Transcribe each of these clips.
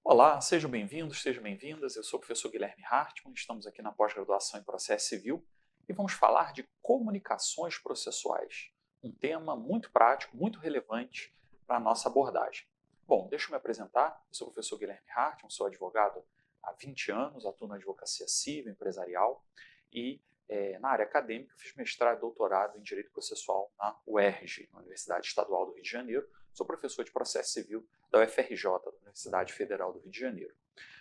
Olá, sejam bem-vindos, sejam bem-vindas. Eu sou o professor Guilherme Hartmann, estamos aqui na pós-graduação em Processo Civil e vamos falar de comunicações processuais, um tema muito prático, muito relevante para a nossa abordagem. Bom, deixa eu me apresentar. Eu sou o professor Guilherme Hartmann, sou advogado há 20 anos, atuo na advocacia civil, empresarial e na área acadêmica fiz mestrado e doutorado em Direito Processual na UERJ, na Universidade Estadual do Rio de Janeiro. Sou professor de Processo Civil da UFRJ, da Universidade Federal do Rio de Janeiro.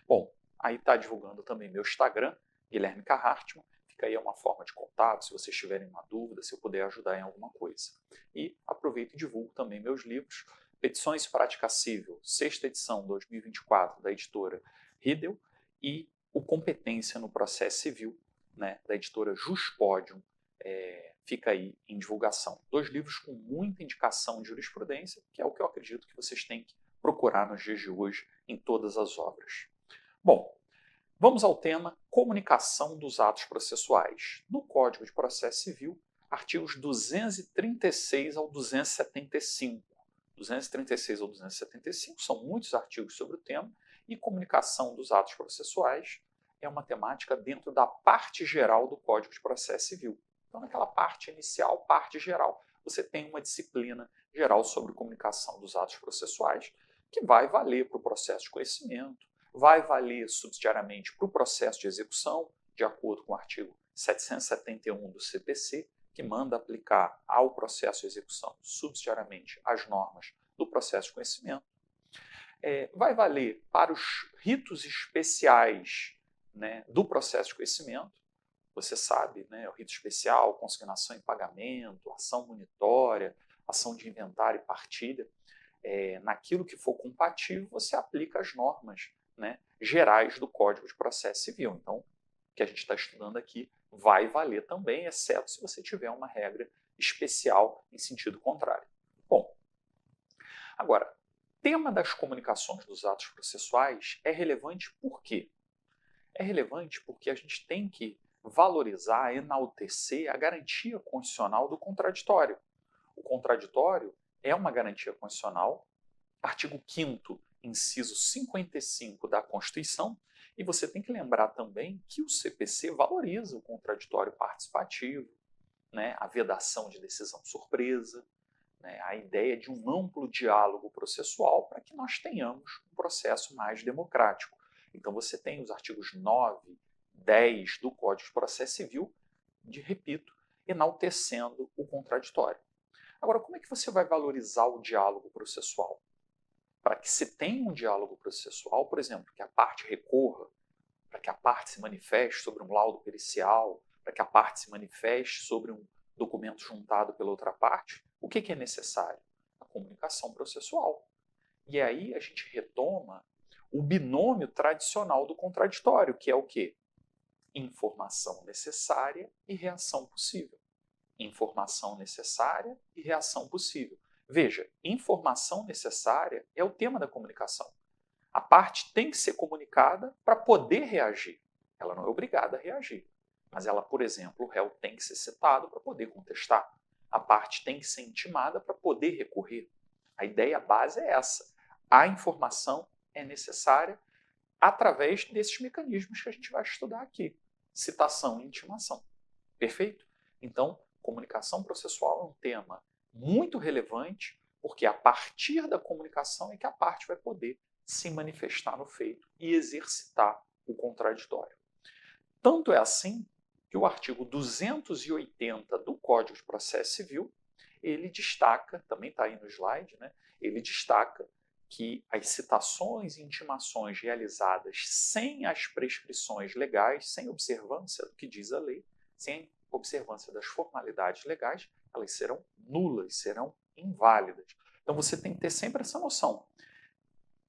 Bom, aí está divulgando também meu Instagram, Guilherme K. Hartmann. Fica aí uma forma de contato, se vocês tiverem uma dúvida, se eu puder ajudar em alguma coisa. E aproveito e divulgo também meus livros, Petições e Prática Civil, sexta edição 2024, da editora Riedel, e o Competência no Processo Civil, da editora Juspodium, fica aí em divulgação. 2 livros com muita indicação de jurisprudência, que é o que eu acredito que vocês têm que procurar nos dias de hoje em todas as obras. Bom, vamos ao tema comunicação dos atos processuais. No Código de Processo Civil, artigos 236 ao 275. 236 ao 275 são muitos artigos sobre o tema, e comunicação dos atos processuais é uma temática dentro da parte geral do Código de Processo Civil. Então, naquela parte inicial, parte geral, você tem uma disciplina geral sobre comunicação dos atos processuais, que vai valer para o processo de conhecimento, vai valer subsidiariamente para o processo de execução, de acordo com o artigo 771 do CPC, que manda aplicar ao processo de execução subsidiariamente as normas do processo de conhecimento. Vai valer para os ritos especiais do processo de conhecimento. Você sabe, o rito especial, consignação em pagamento, ação monitória, ação de inventário e partilha. Naquilo que for compatível, você aplica as normas gerais do Código de Processo Civil. Então, o que a gente está estudando aqui vai valer também, exceto se você tiver uma regra especial em sentido contrário. Bom, agora, o tema das comunicações dos atos processuais é relevante por quê? É relevante porque a gente tem que valorizar, enaltecer a garantia constitucional do contraditório. O contraditório é uma garantia constitucional, artigo 5º, inciso 55 da Constituição, e você tem que lembrar também que o CPC valoriza o contraditório participativo, a vedação de decisão surpresa, a ideia de um amplo diálogo processual para que nós tenhamos um processo mais democrático. Então você tem os artigos 9, 10 do Código de Processo Civil, repito, enaltecendo o contraditório. Agora, como é que você vai valorizar o diálogo processual? Para que se tenha um diálogo processual, por exemplo, que a parte recorra, para que a parte se manifeste sobre um laudo pericial, para que a parte se manifeste sobre um documento juntado pela outra parte, o que é necessário? A comunicação processual. E aí a gente retoma o binômio tradicional do contraditório, que é o quê? Informação necessária e reação possível. Informação necessária e reação possível. Veja, informação necessária é o tema da comunicação. A parte tem que ser comunicada para poder reagir. Ela não é obrigada a reagir. Mas ela, por exemplo, o réu tem que ser citado para poder contestar. A parte tem que ser intimada para poder recorrer. A ideia base é essa. A informação é necessária através desses mecanismos que a gente vai estudar aqui. Citação e intimação. Perfeito? Então, comunicação processual é um tema muito relevante, porque a partir da comunicação é que a parte vai poder se manifestar no feito e exercitar o contraditório. Tanto é assim que o artigo 280 do Código de Processo Civil, ele destaca, também está aí no slide, ele destaca que as citações e intimações realizadas sem as prescrições legais, sem observância do que diz a lei, sem observância das formalidades legais, elas serão nulas, serão inválidas. Então você tem que ter sempre essa noção.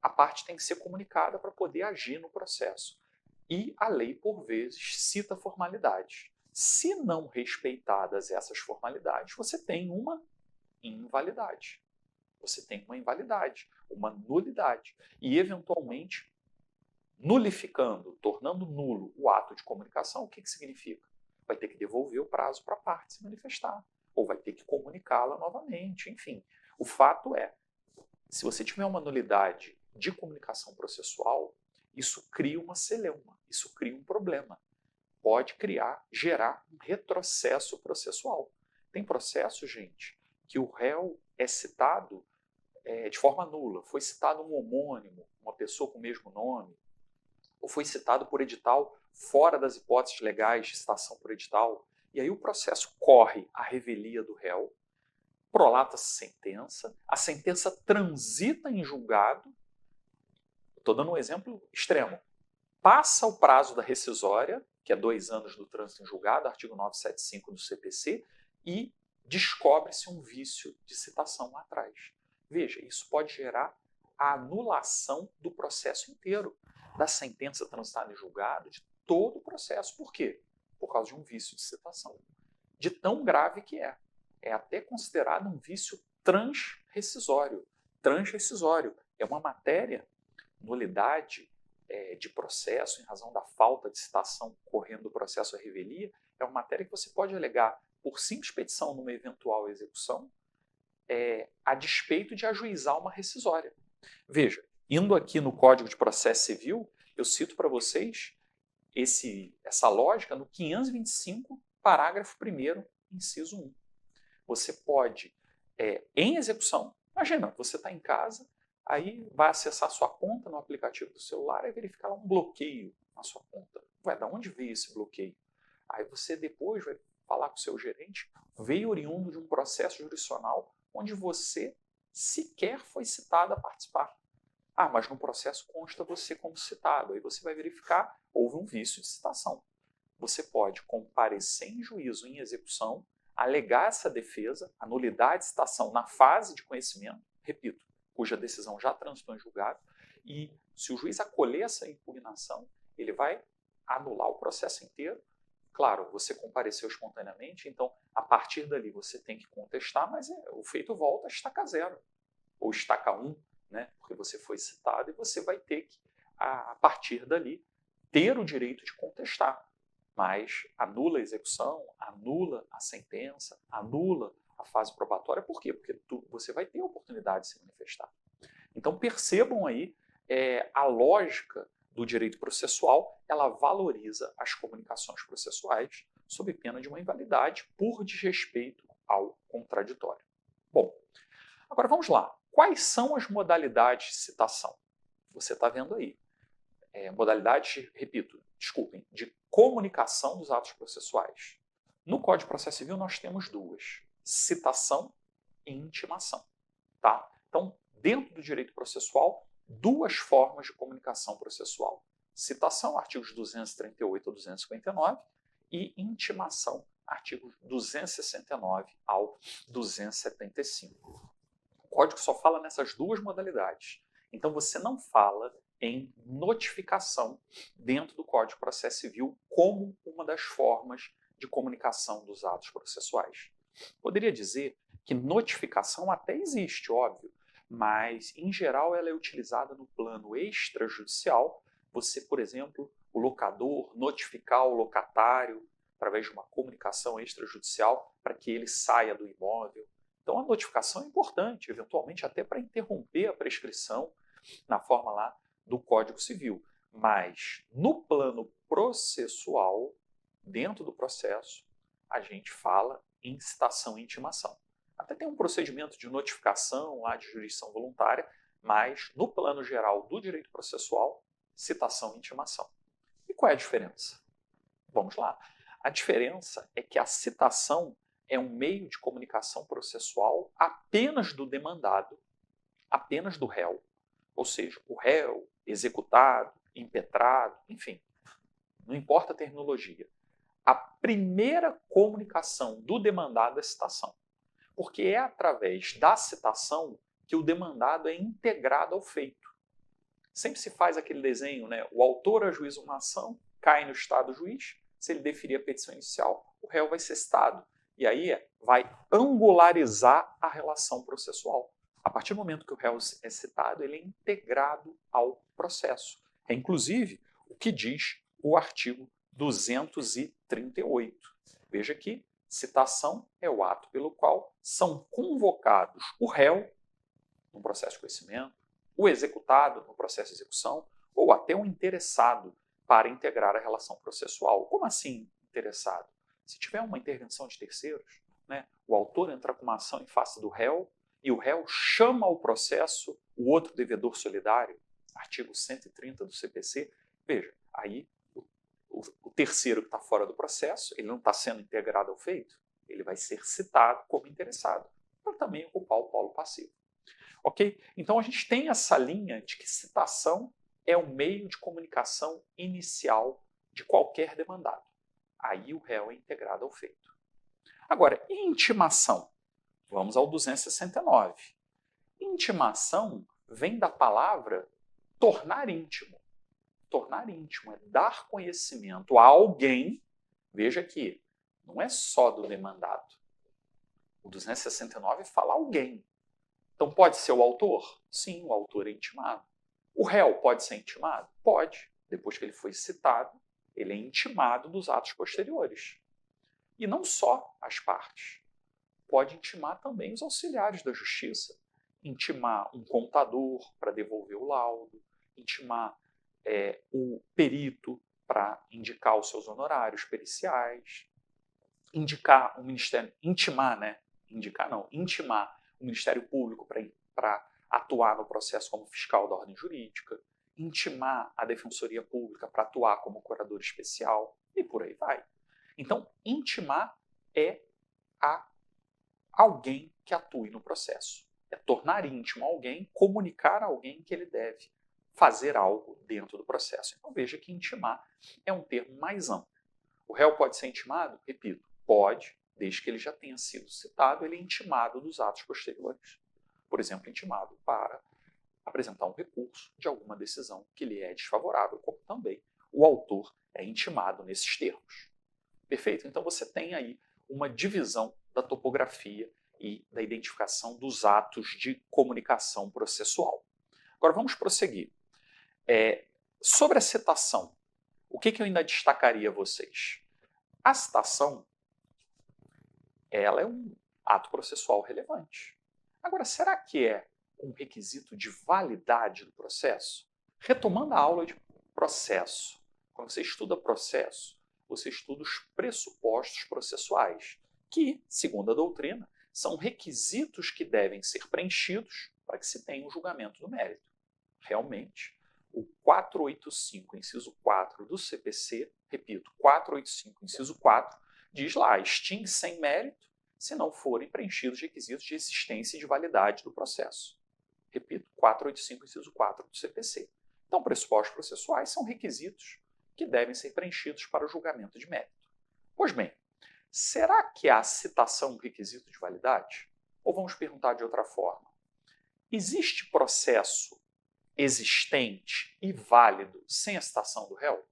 A parte tem que ser comunicada para poder agir no processo. E a lei, por vezes, cita formalidades. Se não respeitadas essas formalidades, você tem uma invalidade. Você tem uma invalidade, uma nulidade. E, eventualmente, nulificando, tornando nulo o ato de comunicação, o que significa? Vai ter que devolver o prazo para a parte se manifestar, ou vai ter que comunicá-la novamente, enfim. O fato é, se você tiver uma nulidade de comunicação processual, isso cria uma celeuma, isso cria um problema. Pode gerar um retrocesso processual. Tem processo, gente, que o réu é citado de forma nula. Foi citado um homônimo, uma pessoa com o mesmo nome, ou foi citado por edital fora das hipóteses legais de citação por edital. E aí o processo corre à revelia do réu, prolata-se a sentença transita em julgado. Estou dando um exemplo extremo. Passa o prazo da rescisória, que é 2 anos do trânsito em julgado, artigo 975 do CPC, e descobre-se um vício de citação lá atrás. Veja, isso pode gerar a anulação do processo inteiro, da sentença transitada em julgado, de todo o processo. Por quê? Por causa de um vício de citação. De tão grave que é. É até considerado um vício transrescisório. Transrescisório é uma matéria, nulidade de processo, em razão da falta de citação correndo o processo à revelia, é uma matéria que você pode alegar por simples petição numa eventual execução, a despeito de ajuizar uma rescisória. Veja, indo aqui no Código de Processo Civil, eu cito para vocês essa lógica no 525, parágrafo 1º, inciso 1. Você pode, em execução, imagina, você está em casa, aí vai acessar sua conta no aplicativo do celular e verificar lá um bloqueio na sua conta. Vai, da onde veio esse bloqueio? Aí você depois vai falar com o seu gerente, veio oriundo de um processo jurisdicional onde você sequer foi citado a participar. Ah, mas no processo consta você como citado. Aí você vai verificar, houve um vício de citação. Você pode comparecer em juízo em execução, alegar essa defesa, a nulidade de citação na fase de conhecimento, repito, cuja decisão já transitou em julgado, e se o juiz acolher essa impugnação, ele vai anular o processo inteiro. Claro, você compareceu espontaneamente, então a partir dali você tem que contestar, mas o feito volta a estaca 0, ou estaca 1, né? Porque você foi citado e você vai ter que, a partir dali, ter o direito de contestar. Mas anula a execução, anula a sentença, anula a fase probatória. Por quê? Porque você vai ter a oportunidade de se manifestar. Então percebam aí a lógica do direito processual, ela valoriza as comunicações processuais sob pena de uma invalidade por desrespeito ao contraditório. Bom, agora vamos lá. Quais são as modalidades de citação? Você está vendo aí. Modalidades, repito, desculpem, de comunicação dos atos processuais. No Código de Processo Civil nós temos 2, citação e intimação. Tá? Então, dentro do direito processual, 2 formas de comunicação processual. Citação, artigos 238 a 259, e intimação, artigos 269 ao 275. O Código só fala nessas 2 modalidades. Então, você não fala em notificação dentro do Código de Processo Civil como uma das formas de comunicação dos atos processuais. Poderia dizer que notificação até existe, óbvio, mas, em geral, ela é utilizada no plano extrajudicial. Você, por exemplo, o locador, notificar o locatário através de uma comunicação extrajudicial para que ele saia do imóvel. Então, a notificação é importante, eventualmente até para interromper a prescrição na forma lá do Código Civil. Mas, no plano processual, dentro do processo, a gente fala em citação e intimação. Até tem um procedimento de notificação lá de jurisdição voluntária, mas, no plano geral do direito processual, citação e intimação. E qual é a diferença? Vamos lá. A diferença é que a citação é um meio de comunicação processual apenas do demandado, apenas do réu. Ou seja, o réu, executado, impetrado, enfim, não importa a terminologia. A primeira comunicação do demandado é a citação. Porque é através da citação que o demandado é integrado ao feito. Sempre se faz aquele desenho, né? O autor ajuiza uma ação, cai no estado do juiz, se ele deferir a petição inicial, o réu vai ser citado. E aí vai angularizar a relação processual. A partir do momento que o réu é citado, ele é integrado ao processo. É inclusive o que diz o artigo 238. Veja que citação é o ato pelo qual são convocados o réu, no processo de conhecimento, o executado no processo de execução ou até o interessado para integrar a relação processual. Como assim interessado? Se tiver uma intervenção de terceiros, né, o autor entra com uma ação em face do réu e o réu chama ao processo o outro devedor solidário, artigo 130 do CPC, veja, aí o terceiro que está fora do processo, ele não está sendo integrado ao feito, ele vai ser citado como interessado, para também ocupar o polo passivo. Ok? Então a gente tem essa linha de que citação é o meio de comunicação inicial de qualquer demandado. Aí o réu é integrado ao feito. Agora, intimação. Vamos ao 269. Intimação vem da palavra tornar íntimo. Tornar íntimo é dar conhecimento a alguém, veja aqui, não é só do demandado. O 269 fala alguém. Então pode ser o autor? Sim, o autor é intimado. O réu pode ser intimado? Pode. Depois que ele foi citado, ele é intimado dos atos posteriores. E não só as partes. Pode intimar também os auxiliares da justiça. Intimar um contador para devolver o laudo, intimar o perito para indicar os seus honorários periciais, indicar o Ministério, intimar o Ministério Público para atuar no processo como fiscal da ordem jurídica, intimar a Defensoria Pública para atuar como curador especial e por aí vai. Então, intimar é alguém que atue no processo. É tornar íntimo alguém, comunicar a alguém que ele deve fazer algo dentro do processo. Então veja que intimar é um termo mais amplo. O réu pode ser intimado? Repito, pode, desde que ele já tenha sido citado, ele é intimado dos atos posteriores. Por exemplo, intimado para apresentar um recurso de alguma decisão que lhe é desfavorável, como também o autor é intimado nesses termos. Perfeito? Então você tem aí uma divisão da topografia e da identificação dos atos de comunicação processual. Agora vamos prosseguir. Sobre a citação, o que eu ainda destacaria a vocês? A citação, ela é um ato processual relevante. Agora, será que é um requisito de validade do processo? Retomando a aula de processo, quando você estuda processo, você estuda os pressupostos processuais, que, segundo a doutrina, são requisitos que devem ser preenchidos para que se tenha um julgamento do mérito. Realmente, o 485, inciso 4 do CPC, repito, 485, inciso 4, diz lá, extingue sem mérito se não forem preenchidos requisitos de existência e de validade do processo. Repito, 485, inciso 4 do CPC. Então, pressupostos processuais são requisitos que devem ser preenchidos para o julgamento de mérito. Pois bem, será que a citação é um requisito de validade? Ou vamos perguntar de outra forma. Existe processo existente e válido sem a citação do réu?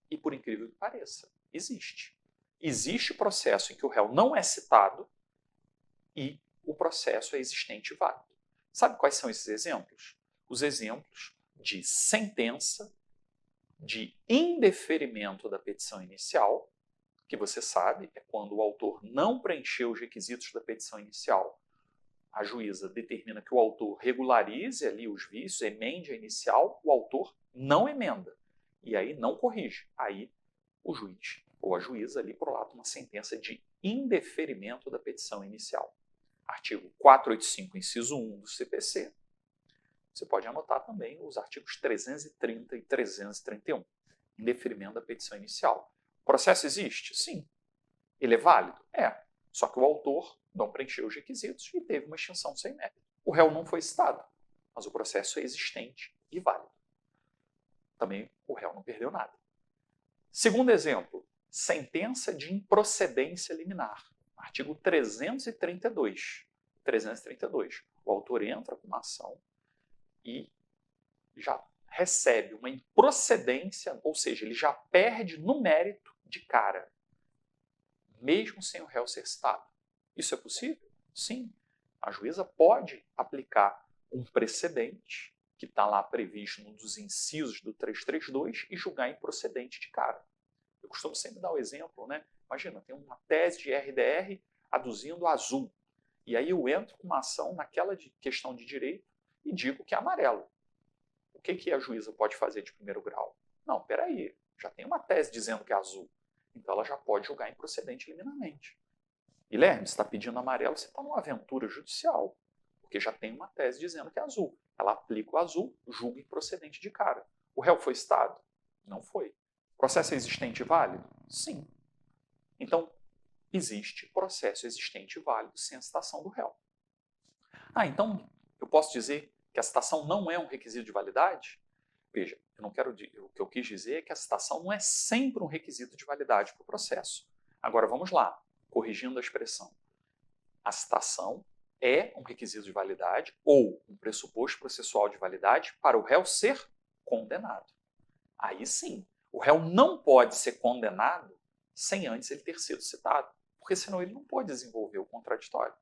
E por incrível que pareça, existe. Existe processo em que o réu não é citado e o processo é existente e válido. Sabe quais são esses exemplos? Os exemplos de sentença, de indeferimento da petição inicial, que você sabe é quando o autor não preencheu os requisitos da petição inicial. A juíza determina que o autor regularize ali os vícios, emende a inicial, o autor não emenda. E aí não corrige. Aí o juiz ou a juíza ali prolata uma sentença de indeferimento da petição inicial. Artigo 485, inciso 1 do CPC. Você pode anotar também os artigos 330 e 331. Indeferimento da petição inicial. O processo existe? Sim. Ele é válido? É. Só que o autor não preencheu os requisitos e teve uma extinção sem mérito. O réu não foi citado, mas o processo é existente e válido. Também o réu não perdeu nada. Segundo exemplo, sentença de improcedência liminar. Artigo 332. 332. O autor entra com uma ação e já recebe uma improcedência, ou seja, ele já perde no mérito de cara, mesmo sem o réu ser citado. Isso é possível? Sim. A juíza pode aplicar um precedente que está lá previsto num dos incisos do 332 e julgar improcedente de cara. Eu costumo sempre dar o exemplo, né? Imagina, tem uma tese de RDR aduzindo azul. E aí eu entro com uma ação naquela questão de direito e digo que é amarelo. O que a juíza pode fazer de primeiro grau? Não, peraí, já tem uma tese dizendo que é azul. Então ela já pode julgar improcedente liminarmente. Guilherme, você está pedindo amarelo, você está numa aventura judicial, porque já tem uma tese dizendo que é azul. Ela aplica o azul, julga improcedente de cara. O réu foi citado? Não foi. O processo é existente e válido? Sim. Então, existe processo existente e válido sem a citação do réu. Então eu posso dizer que a citação não é um requisito de validade? Veja, o que eu quis dizer é que a citação não é sempre um requisito de validade para o processo. Agora vamos lá, corrigindo a expressão. A citação é um requisito de validade ou um pressuposto processual de validade para o réu ser condenado. Aí sim, o réu não pode ser condenado sem antes ele ter sido citado, porque senão ele não pode desenvolver o contraditório.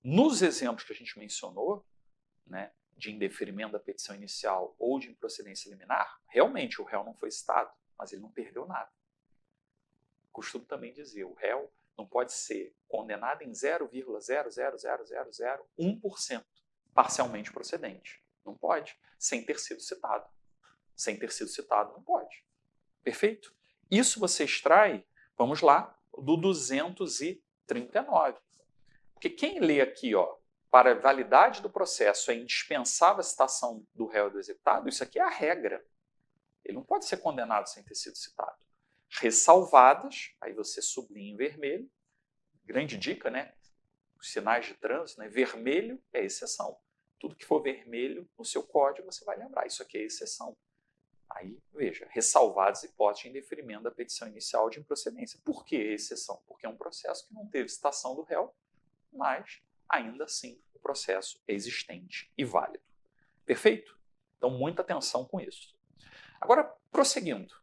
Nos exemplos que a gente mencionou, né, de indeferimento da petição inicial ou de improcedência liminar, realmente o réu não foi citado, mas ele não perdeu nada. Costumo também dizer, o réu não pode ser condenado em 0,00001% parcialmente procedente. Não pode, sem ter sido citado. Sem ter sido citado, não pode. Perfeito? Isso você extrai, vamos lá, do 239. Porque quem lê aqui, para a validade do processo é indispensável a citação do réu e do executado, isso aqui é a regra. Ele não pode ser condenado sem ter sido citado. Ressalvadas, aí você sublinha em vermelho, grande dica, né? Os sinais de trânsito, né? Vermelho é exceção. Tudo que for vermelho no seu código você vai lembrar, isso aqui é exceção. Aí, veja, ressalvadas hipóteses de indeferimento da petição inicial de improcedência. Por que exceção? Porque é um processo que não teve citação do réu, mas ainda assim o processo é existente e válido. Perfeito? Então, muita atenção com isso. Agora, prosseguindo.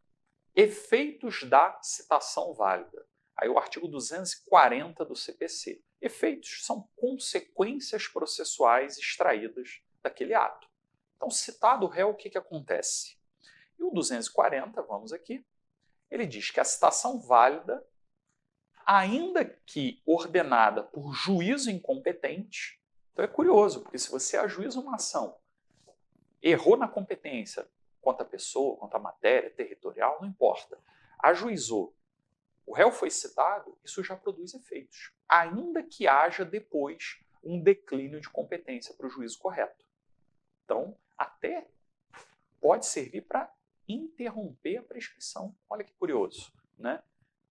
Efeitos da citação válida. Aí o artigo 240 do CPC. Efeitos são consequências processuais extraídas daquele ato. Então, citado o réu, o que acontece? E o 240, vamos aqui, ele diz que a citação válida, ainda que ordenada por juízo incompetente, então é curioso, porque se você ajuiza uma ação, errou na competência quanto à pessoa, quanto à matéria, territorial, não importa, ajuizou, o réu foi citado, isso já produz efeitos, ainda que haja depois um declínio de competência para o juízo correto. Então, até pode servir para interromper a prescrição. Olha que curioso, né?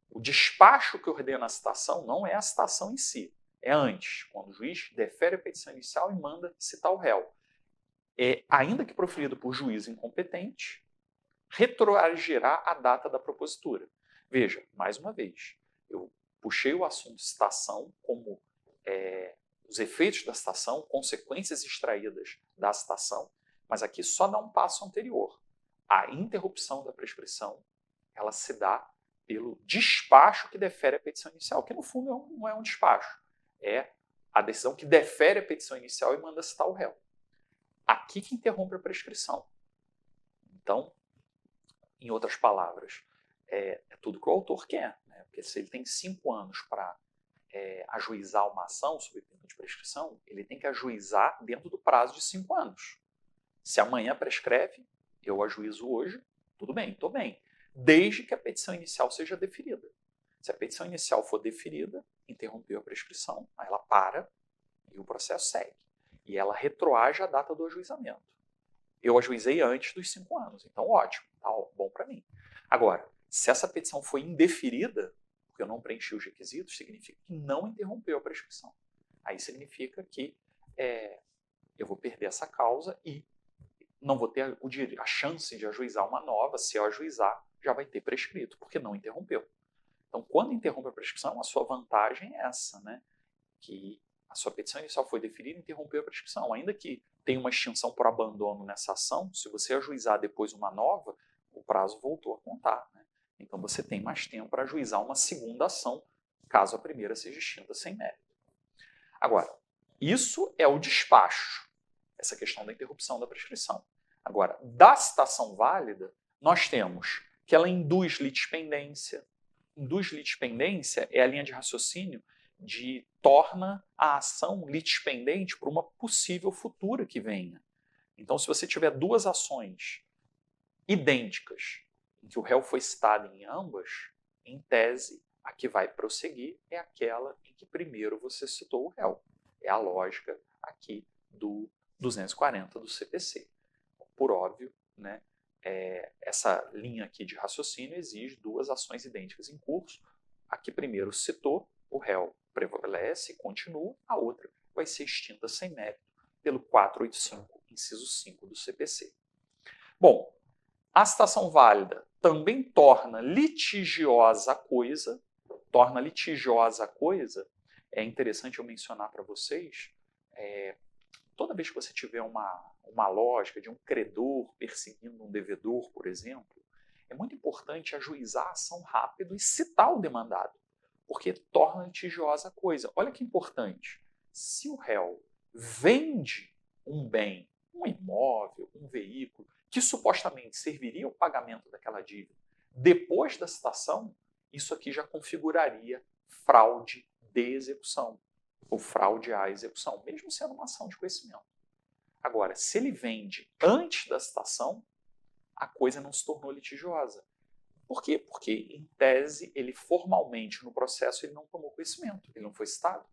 O despacho que ordena a citação não é a citação em si, é antes, quando o juiz defere a petição inicial e manda citar o réu. Ainda que proferido por juiz incompetente, retroagirá a data da propositura. Veja, mais uma vez, eu puxei o assunto citação como os efeitos da citação, consequências extraídas da citação, mas aqui só dá um passo anterior. A interrupção da prescrição, ela se dá pelo despacho que defere a petição inicial, que no fundo não é um despacho, é a decisão que defere a petição inicial e manda citar o réu. Aqui que interrompe a prescrição. Então, em outras palavras, é tudo que o autor quer, né? Porque se ele tem 5 anos para ajuizar uma ação sob pena de prescrição, ele tem que ajuizar dentro do prazo de 5 anos. Se amanhã prescreve, eu ajuizo hoje, tudo bem, estou bem, desde que a petição inicial seja deferida. Se a petição inicial for deferida, interrompeu a prescrição, aí ela para e o processo segue. E ela retroage a data do ajuizamento. Eu ajuizei antes dos 5 anos, então ótimo, tá bom para mim. Agora, se essa petição foi indeferida, porque eu não preenchi os requisitos, significa que não interrompeu a prescrição. Aí significa que eu vou perder essa causa e não vou ter a chance de ajuizar uma nova. Se eu ajuizar, já vai ter prescrito, porque não interrompeu. Então, quando interrompe a prescrição, a sua vantagem é essa, né? Que a sua petição inicial foi deferida e interrompeu a prescrição. Ainda que tenha uma extinção por abandono nessa ação, se você ajuizar depois uma nova, o prazo voltou a contar, né? Então, você tem mais tempo para ajuizar uma segunda ação, caso a primeira seja extinta sem mérito. Agora, isso é o despacho, essa questão da interrupção da prescrição. Agora, da citação válida, nós temos que ela induz litispendência. Induz litispendência é a linha de raciocínio de torna a ação litispendente para uma possível futura que venha. Então, se você tiver duas ações idênticas, em que o réu foi citado em ambas, em tese, a que vai prosseguir é aquela em que primeiro você citou o réu. É a lógica aqui do 240 do CPC. Por óbvio, né, essa linha aqui de raciocínio exige duas ações idênticas em curso. A que primeiro citou, o réu prevalece e continua, a outra vai ser extinta sem mérito pelo 485, inciso 5 do CPC. Bom, a citação válida também torna litigiosa a coisa. É interessante eu mencionar para vocês, toda vez que você tiver uma lógica de um credor perseguindo um devedor, por exemplo, é muito importante ajuizar a ação rápido e citar o demandado, porque torna litigiosa a coisa. Olha que importante, se o réu vende um bem, um imóvel, um veículo, que supostamente serviria ao pagamento daquela dívida, depois da citação, isso aqui já configuraria fraude de execução, ou fraude à execução, mesmo sendo uma ação de conhecimento. Agora, se ele vende antes da citação, a coisa não se tornou litigiosa. Por quê? Porque, em tese, ele formalmente, no processo, ele não tomou conhecimento, ele não foi citado.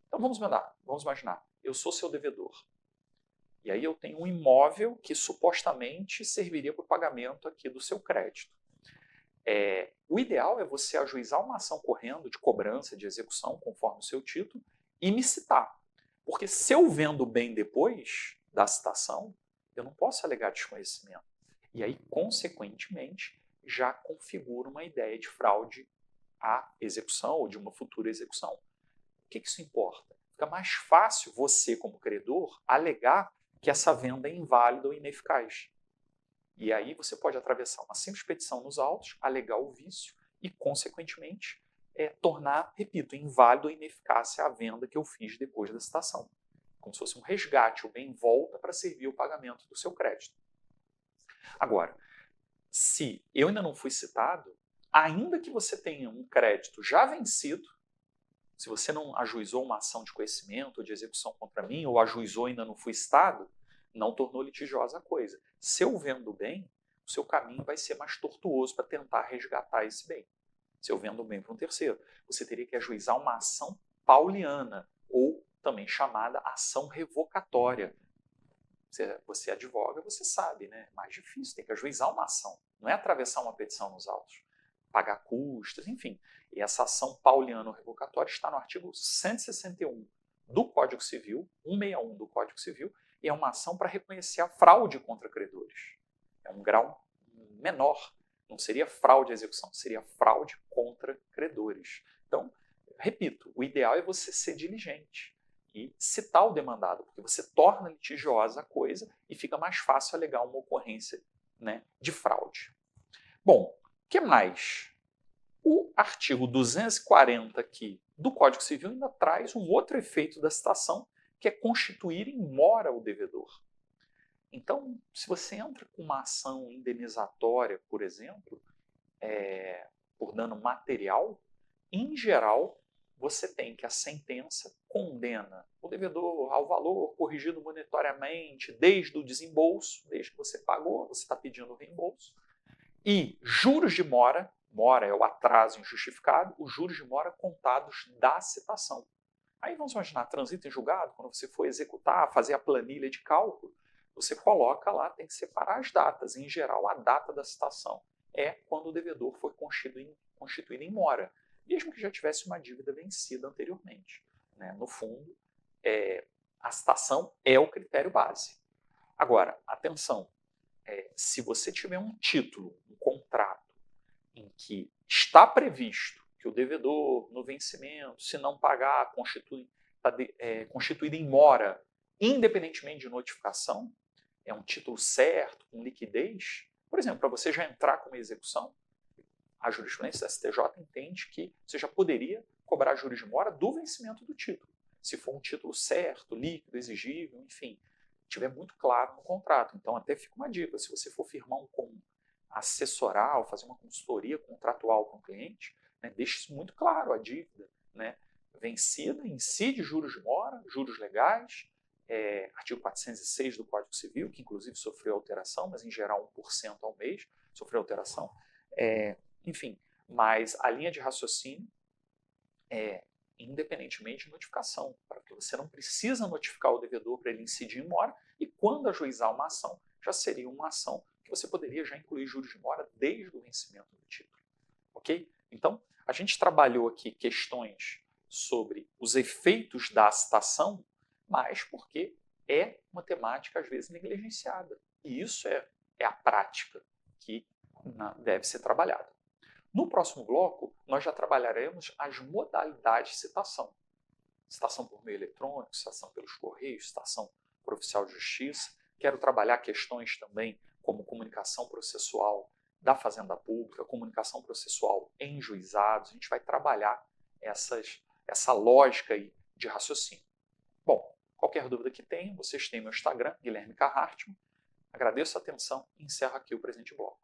Então, vamos imaginar, eu sou seu devedor. E aí eu tenho um imóvel que supostamente serviria para o pagamento aqui do seu crédito. O ideal é você ajuizar uma ação correndo de cobrança, de execução, conforme o seu título, e me citar. Porque se eu vendo bem depois da citação, eu não posso alegar desconhecimento. E aí, consequentemente, já configura uma ideia de fraude à execução ou de uma futura execução. O que isso importa? Fica mais fácil você, como credor, alegar que essa venda é inválida ou ineficaz. E aí você pode atravessar uma simples petição nos autos, alegar o vício e, consequentemente, tornar, repito, inválido ou ineficaz a venda que eu fiz depois da citação. Como se fosse um resgate, o bem volta para servir o pagamento do seu crédito. Agora, se eu ainda não fui citado, ainda que você tenha um crédito já vencido, se você não ajuizou uma ação de conhecimento ou de execução contra mim, ou ajuizou e ainda não fui citado, não tornou litigiosa a coisa. Se eu vendo bem, o seu caminho vai ser mais tortuoso para tentar resgatar esse bem. Se eu vendo bem para um terceiro, você teria que ajuizar uma ação pauliana, ou também chamada ação revocatória. Você advoga, você sabe, né? É mais difícil, tem que ajuizar uma ação. Não é atravessar uma petição nos autos, pagar custas, enfim. E essa ação pauliana revocatória está no artigo 161 do Código Civil, 161 do Código Civil, e é uma ação para reconhecer a fraude contra credores. É um grau menor. Não seria fraude à execução, seria fraude contra credores. Então, repito, o ideal é você ser diligente e citar o demandado, porque você torna litigiosa a coisa e fica mais fácil alegar uma ocorrência, né, de fraude. Bom, o que mais? O artigo 240 aqui do Código Civil ainda traz um outro efeito da citação, que é constituir em mora o devedor. Então, se você entra com uma ação indenizatória, por exemplo, por dano material, em geral, você tem que a sentença condena o devedor ao valor corrigido monetariamente desde o desembolso, desde que você pagou, você está pedindo o reembolso, e juros de mora, mora é o atraso injustificado, os juros de mora contados da citação. Aí vamos imaginar, transito em julgado, quando você for executar, fazer a planilha de cálculo, você coloca lá, tem que separar as datas. Em geral, a data da citação é quando o devedor foi constituído em mora, mesmo que já tivesse uma dívida vencida anteriormente. Né? No fundo, a citação é o critério base. Agora, atenção, se você tiver um título, um contrato, em que está previsto que o devedor, no vencimento, se não pagar, constituído em mora, independentemente de notificação, é um título certo, com liquidez. Por exemplo, para você já entrar com uma execução, a jurisprudência da STJ entende que você já poderia cobrar juros de mora do vencimento do título. Se for um título certo, líquido, exigível, enfim, estiver muito claro no contrato. Então, até fica uma dica, se você for firmar assessorar ou fazer uma consultoria contratual com o cliente, né, deixe isso muito claro, a dívida, né, vencida, incide juros de mora, juros legais, artigo 406 do Código Civil, que inclusive sofreu alteração, mas em geral 1% ao mês sofreu alteração. Enfim, mas a linha de raciocínio é independentemente de notificação, para que você não precisa notificar o devedor para ele incidir em mora, e quando ajuizar uma ação, já seria uma ação que você poderia já incluir juros de mora desde o vencimento do título. Ok? Então, a gente trabalhou aqui questões sobre os efeitos da citação, mas porque é uma temática às vezes negligenciada. E isso é a prática que deve ser trabalhada. No próximo bloco, nós já trabalharemos as modalidades de citação. Citação por meio eletrônico, citação pelos correios, citação por oficial de justiça. Quero trabalhar questões também como comunicação processual da Fazenda Pública, comunicação processual em juizados. A gente vai trabalhar essa lógica aí de raciocínio. Bom, qualquer dúvida que tenham, vocês têm meu Instagram, Guilherme K. Hartmann. Agradeço a atenção e encerro aqui o presente bloco.